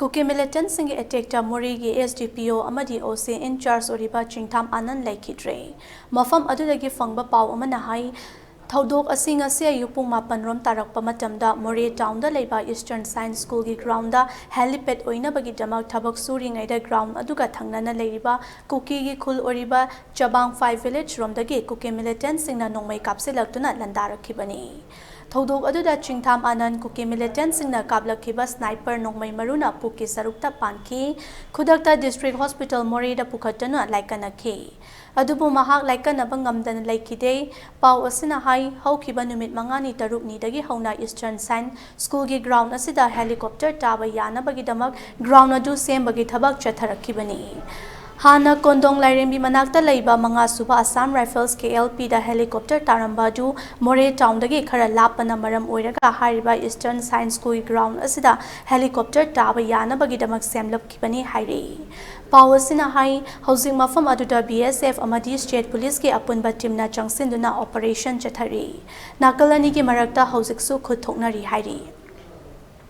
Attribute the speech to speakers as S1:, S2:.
S1: Kuki Militant singi attack Moreh gi SDPO amadi OC Incharge Chingtham Anand leikhidre. Mafam adudagi fangba pau amana hai Thaudok asing ase ayupung mapan rom tarakpa matamda Moreh town da leiba Eastern Science School gi ground da helipad oina bagi damak thabak suringai da ground aduga thangnana leiriba Kuki gi khul oriba Chabang 5 village rom dagi Kuki Militant singna nongmai kapsilaktuna landarakhibani. Thaudok aduda Chingtham Anand Kuki Militant singna kablakhiba sniper nongmai maruna puki sarukta panki khudakta district hospital Moreh da pukhatana laikanakhi. Adubu mahak laikanaba ngamdana leikhide pau asina hai haukiba numit mangani tarukni dagi hauna Eastern Science School gi ground asida helicopter taba yanabagi damak ground adu sembagi thabak chatharakibani. Hana kondong lairembi manakta leiba manga suba Assam Rifles KLP da helicopter taramba du Moreh town dagi khara lapana maram oiraga hariba Eastern Science School ground asida helicopter taba yanabagi damak semlapkibani hairi. Pawasina hai housing mafam aduda BSF amadi state police ke apunba timna changsinduna operation chathari. Nakalani ki marakta housing su khud thoknari hairi.